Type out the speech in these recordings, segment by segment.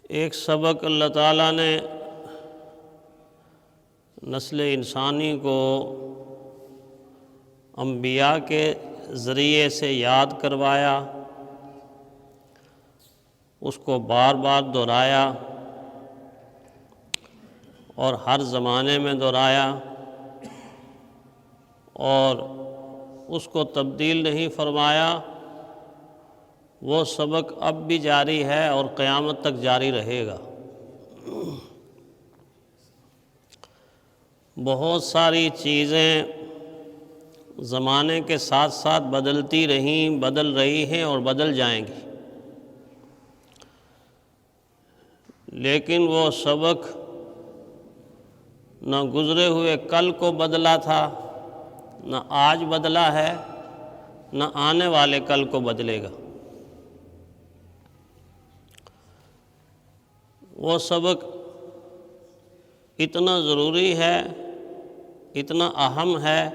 ایک سبق اللہ تعالیٰ نے نسل انسانی کو انبیاء کے ذریعے سے یاد کروایا، اس کو بار بار دہرایا اور ہر زمانے میں دہرایا، اور اس کو تبدیل نہیں فرمایا۔ وہ سبق اب بھی جاری ہے اور قیامت تک جاری رہے گا۔ بہت ساری چیزیں زمانے کے ساتھ ساتھ بدلتی رہیں، بدل رہی ہیں اور بدل جائیں گی، لیکن وہ سبق نہ گزرے ہوئے کل کو بدلا تھا، نہ آج بدلا ہے، نہ آنے والے کل کو بدلے گا۔ وہ سبق اتنا ضروری ہے، اتنا اہم ہے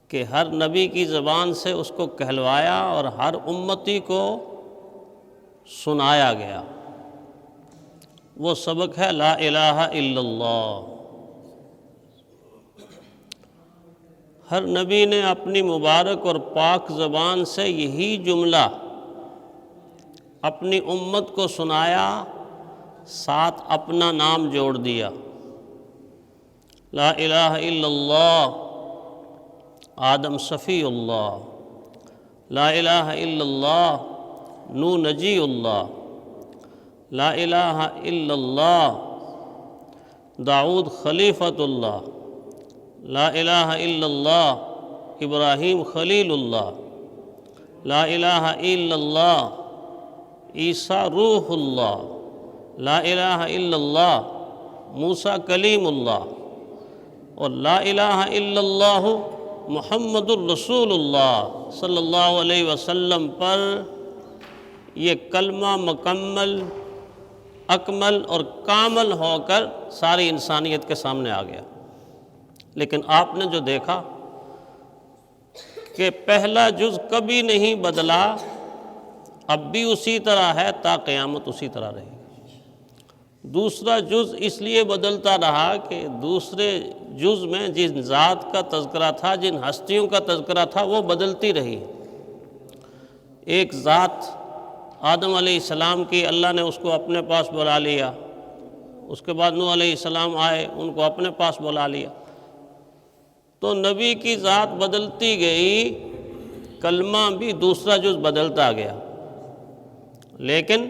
کہ ہر نبی کی زبان سے اس کو کہلوایا اور ہر امتی کو سنایا گیا۔ وہ سبق ہے لا الہ الا اللہ۔ ہر نبی نے اپنی مبارک اور پاک زبان سے یہی جملہ اپنی امت کو سنایا، ساتھ اپنا نام جوڑ دیا۔ لا الہ الا اللہ آدم صفی اللہ، لا الہ الا اللہ نوح نجی اللہ، لا الہ الا اللہ داؤد خلیفۃ اللہ، لا الہ الا اللہ ابراہیم خلیل اللہ، لا الہ الا اللہ عیسیٰ روح اللہ، لا الہ الا اللہ موسیٰ کلیم اللہ، اور لا الہ الا اللہ محمد الرسول اللہ صلی اللہ علیہ وسلم پر یہ کلمہ مکمل، اکمل اور کامل ہو کر ساری انسانیت کے سامنے آ گیا۔ لیکن آپ نے جو دیکھا کہ پہلا جز کبھی نہیں بدلا، اب بھی اسی طرح ہے تا قیامت اسی طرح رہے گی۔ دوسرا جز اس لیے بدلتا رہا کہ دوسرے جز میں جن ذات کا تذکرہ تھا، جن ہستیوں کا تذکرہ تھا، وہ بدلتی رہی۔ ایک ذات آدم علیہ السلام کی، اللہ نے اس کو اپنے پاس بلا لیا، اس کے بعد نوح علیہ السلام آئے، ان کو اپنے پاس بلا لیا۔ تو نبی کی ذات بدلتی گئی، کلمہ بھی دوسرا جز بدلتا گیا۔ لیکن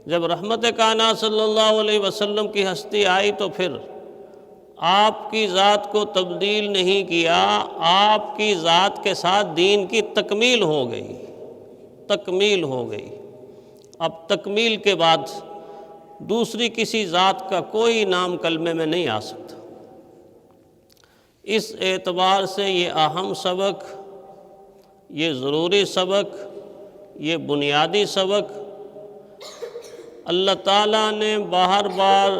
جب رحمت کائنات صلی اللہ علیہ وسلم کی ہستی آئی تو پھر آپ کی ذات کو تبدیل نہیں کیا، آپ کی ذات کے ساتھ دین کی تکمیل ہو گئی، تکمیل ہو گئی۔ اب تکمیل کے بعد دوسری کسی ذات کا کوئی نام کلمے میں نہیں آ سکتا۔ اس اعتبار سے یہ اہم سبق، یہ ضروری سبق، یہ بنیادی سبق اللہ تعالیٰ نے بار بار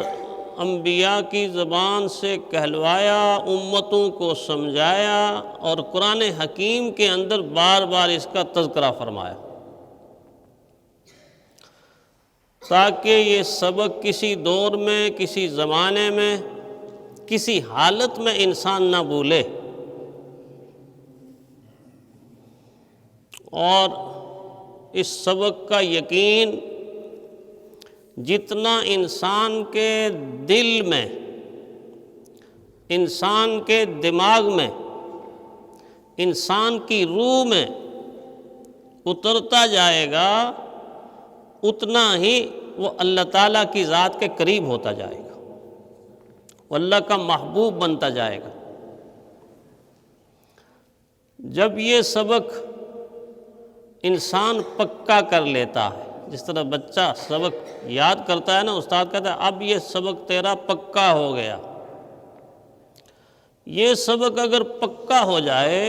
انبیاء کی زبان سے کہلوایا، امتوں کو سمجھایا، اور قرآن حکیم کے اندر بار بار اس کا تذکرہ فرمایا، تاکہ یہ سبق کسی دور میں، کسی زمانے میں، کسی حالت میں انسان نہ بھولے، اور اس سبق کا یقین جتنا انسان کے دل میں، انسان کے دماغ میں، انسان کی روح میں اترتا جائے گا، اتنا ہی وہ اللہ تعالیٰ کی ذات کے قریب ہوتا جائے گا، وہ اللہ کا محبوب بنتا جائے گا۔ جب یہ سبق انسان پکا کر لیتا ہے، جس طرح بچہ سبق یاد کرتا ہے نا، استاد کہتا ہے اب یہ سبق تیرا پکا ہو گیا۔ یہ سبق اگر پکا ہو جائے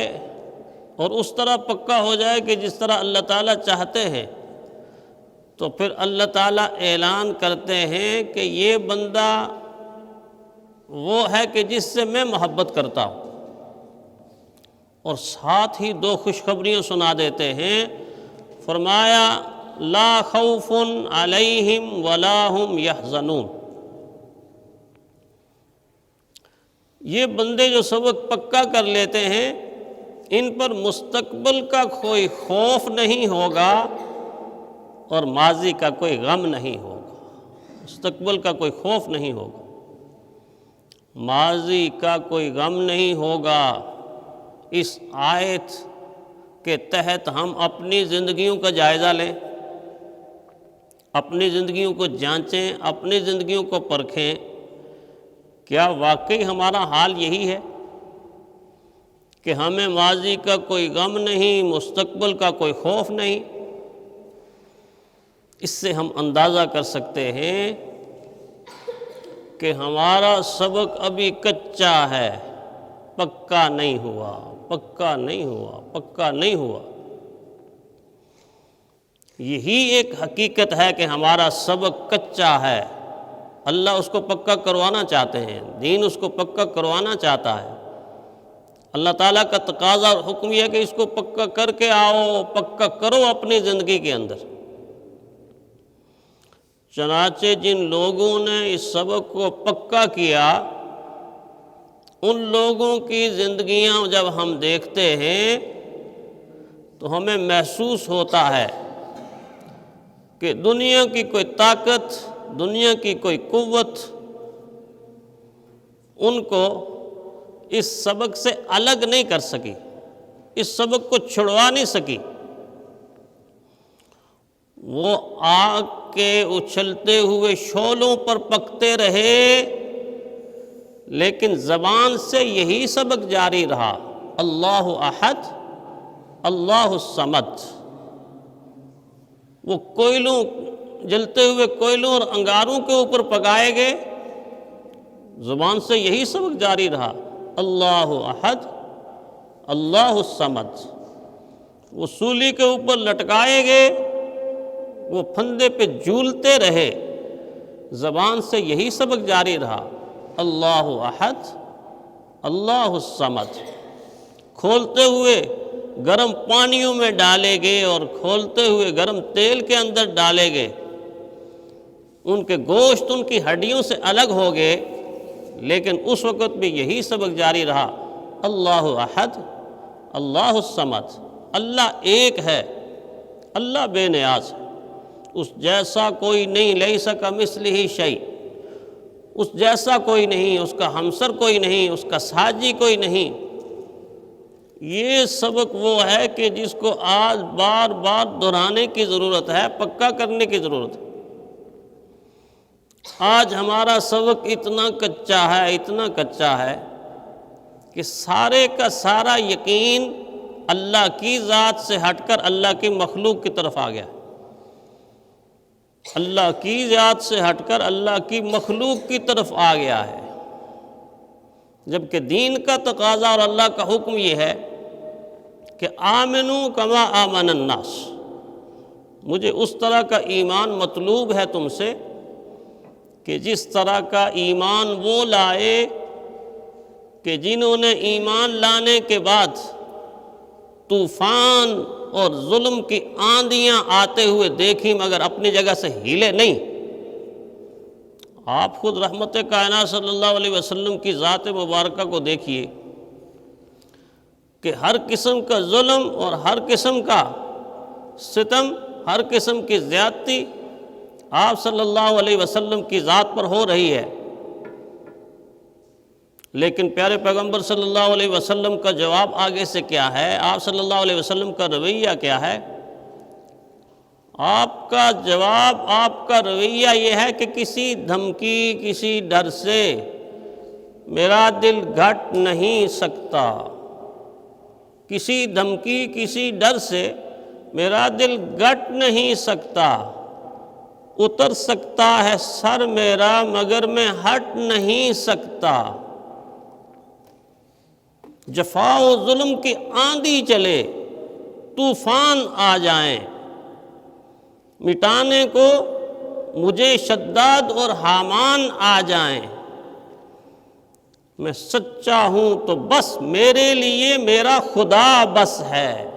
اور اس طرح پکا ہو جائے کہ جس طرح اللہ تعالیٰ چاہتے ہیں، تو پھر اللہ تعالیٰ اعلان کرتے ہیں کہ یہ بندہ وہ ہے کہ جس سے میں محبت کرتا ہوں، اور ساتھ ہی دو خوشخبریاں سنا دیتے ہیں۔ فرمایا لا خوف علیہم ولا هم یحزنون۔ یہ بندے جو سبق پکا کر لیتے ہیں ان پر مستقبل کا کوئی خوف نہیں ہوگا اور ماضی کا کوئی غم نہیں ہوگا۔ مستقبل کا کوئی خوف نہیں ہوگا، ماضی کا کوئی غم نہیں ہوگا۔ اس آیت کے تحت ہم اپنی زندگیوں کا جائزہ لیں، اپنی زندگیوں کو جانچیں، اپنی زندگیوں کو پرکھیں، کیا واقعی ہمارا حال یہی ہے کہ ہمیں ماضی کا کوئی غم نہیں، مستقبل کا کوئی خوف نہیں؟ اس سے ہم اندازہ کر سکتے ہیں کہ ہمارا سبق ابھی کچا ہے، پکا نہیں ہوا، پکا نہیں ہوا، پکا نہیں ہوا۔ یہی ایک حقیقت ہے کہ ہمارا سبق کچا ہے۔ اللہ اس کو پکا کروانا چاہتے ہیں، دین اس کو پکا کروانا چاہتا ہے۔ اللہ تعالیٰ کا تقاضا اور حکم یہ ہے کہ اس کو پکا کر کے آؤ، پکا کرو اپنی زندگی کے اندر۔ چنانچہ جن لوگوں نے اس سبق کو پکا کیا، ان لوگوں کی زندگیاں جب ہم دیکھتے ہیں تو ہمیں محسوس ہوتا ہے کہ دنیا کی کوئی طاقت، دنیا کی کوئی قوت ان کو اس سبق سے الگ نہیں کر سکی، اس سبق کو چھڑوا نہیں سکی۔ وہ آگ کے اچھلتے ہوئے شعلوں پر پکتے رہے، لیکن زبان سے یہی سبق جاری رہا، اللہ احد، اللہ الصمد۔ وہ کوئلوں، جلتے ہوئے کوئلوں اور انگاروں کے اوپر پکائے گئے، زبان سے یہی سبق جاری رہا، اللہ احد، اللہ الصمد۔ وہ سولی کے اوپر لٹکائے گئے، وہ پھندے پہ جھولتے رہے، زبان سے یہی سبق جاری رہا، اللہ احد، اللہ الصمد۔ کھولتے ہوئے گرم پانیوں میں ڈالے گئے اور کھولتے ہوئے گرم تیل کے اندر ڈالے گئے، ان کے گوشت ان کی ہڈیوں سے الگ ہو گئے، لیکن اس وقت بھی یہی سبق جاری رہا، اللہ احد، اللہ الصمد۔ اللہ ایک ہے، اللہ بے نیاز ہے، اس جیسا کوئی نہیں، لیس کمثلہ شیء، اس جیسا کوئی نہیں، اس کا ہمسر کوئی نہیں، اس کا ساجی کوئی نہیں۔ یہ سبق وہ ہے کہ جس کو آج بار بار دہرانے کی ضرورت ہے، پکا کرنے کی ضرورت ہے۔ آج ہمارا سبق اتنا کچا ہے، اتنا کچا ہے کہ سارے کا سارا یقین اللہ کی ذات سے ہٹ کر اللہ کی مخلوق کی طرف آ گیا، اللہ کی ذات سے ہٹ کر اللہ کی مخلوق کی طرف آ گیا ہے، جبکہ دین کا تقاضا اور اللہ کا حکم یہ ہے کہ آمنو کما آمن الناس۔ مجھے اس طرح کا ایمان مطلوب ہے تم سے کہ جس طرح کا ایمان وہ لائے کہ جنہوں نے ایمان لانے کے بعد طوفان اور ظلم کی آندیاں آتے ہوئے دیکھی مگر اپنی جگہ سے ہلے نہیں۔ آپ خود رحمت کائنات صلی اللہ علیہ وسلم کی ذات مبارکہ کو دیکھیے کہ ہر قسم کا ظلم اور ہر قسم کا ستم، ہر قسم کی زیادتی آپ صلی اللہ علیہ وسلم کی ذات پر ہو رہی ہے، لیکن پیارے پیغمبر صلی اللہ علیہ وسلم کا جواب آگے سے کیا ہے؟ آپ صلی اللہ علیہ وسلم کا رویہ کیا ہے؟ آپ کا جواب، آپ کا رویہ یہ ہے کہ کسی دھمکی، کسی ڈر سے میرا دل گھٹ نہیں سکتا، کسی دھمکی، کسی ڈر سے میرا دل گھٹ نہیں سکتا، اتر سکتا ہے سر میرا مگر میں ہٹ نہیں سکتا۔ جفا و ظلم کی آندھی چلے، طوفان آ جائیں، مٹانے کو مجھے شداد اور حامان آ جائیں، میں سچا ہوں تو بس میرے لیے میرا خدا بس ہے،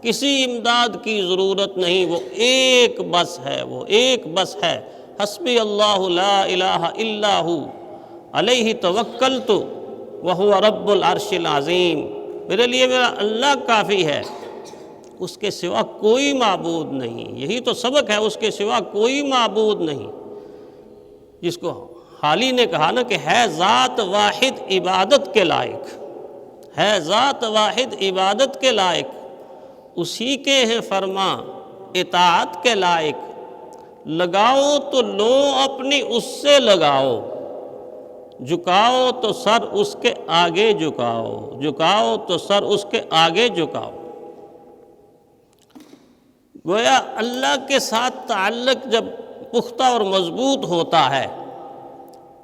کسی امداد کی ضرورت نہیں، وہ ایک بس ہے، وہ ایک بس ہے۔ حسبی اللہ لا الہ الا ہو علیہ توکلت وہو رب العرش العظیم، میرے لیے میرا اللہ کافی ہے، اس کے سوا کوئی معبود نہیں۔ یہی تو سبق ہے، اس کے سوا کوئی معبود نہیں، جس کو حالی نے کہا نا کہ ہے ذات واحد عبادت کے لائق، ہے ذات واحد عبادت کے لائق، اسی کے ہیں فرما اطاعت کے لائق، لگاؤ تو لو اپنی اس سے لگاؤ، جھکاؤ تو سر اس کے آگے جھکاؤ، جھکاؤ تو سر اس کے آگے جھکاؤ۔ گویا اللہ کے ساتھ تعلق جب پختہ اور مضبوط ہوتا ہے،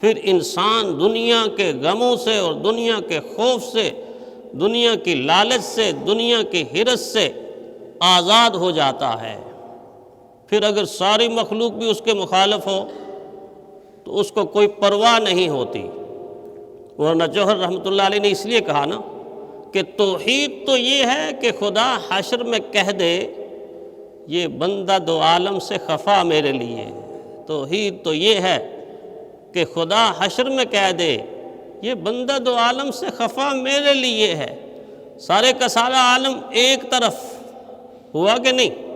پھر انسان دنیا کے غموں سے اور دنیا کے خوف سے، دنیا کی لالچ سے، دنیا کی حرص سے آزاد ہو جاتا ہے۔ پھر اگر ساری مخلوق بھی اس کے مخالف ہو تو اس کو کوئی پرواہ نہیں ہوتی۔ ورنہ جوہر رحمۃ اللہ علیہ نے اس لیے کہا نا کہ توحید تو یہ ہے کہ خدا حشر میں کہہ دے یہ بندہ دو عالم سے خفا میرے لیے۔ توحید تو یہ ہے کہ خدا حشر میں کہہ دے یہ بندہ دو عالم سے خفا میرے لیے ہے۔ سارے کا سارا عالم ایک طرف ہوا کہ نہیں؟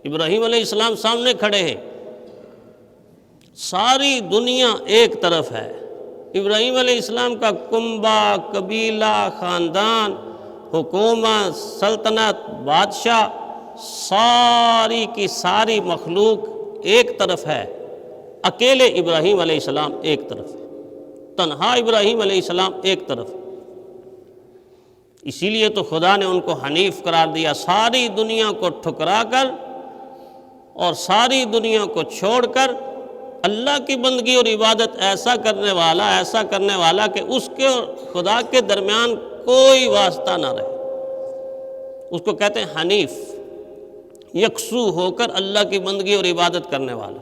ابراہیم علیہ السلام سامنے کھڑے ہیں، ساری دنیا ایک طرف ہے۔ ابراہیم علیہ السلام کا کنبہ، قبیلہ، خاندان، حکومت، سلطنت، بادشاہ، ساری کی ساری مخلوق ایک طرف ہے، اکیلے ابراہیم علیہ السلام ایک طرف ہے، تنہا ابراہیم علیہ السلام ایک طرف۔ اسی لیے تو خدا نے ان کو حنیف قرار دیا، ساری دنیا کو ٹھکرا کر اور ساری دنیا کو چھوڑ کر اللہ کی بندگی اور عبادت ایسا کرنے والا کہ اس کے اور خدا کے درمیان کوئی واسطہ نہ رہے۔ اس کو کہتے ہیں حنیف، یکسو ہو کر اللہ کی بندگی اور عبادت کرنے والا۔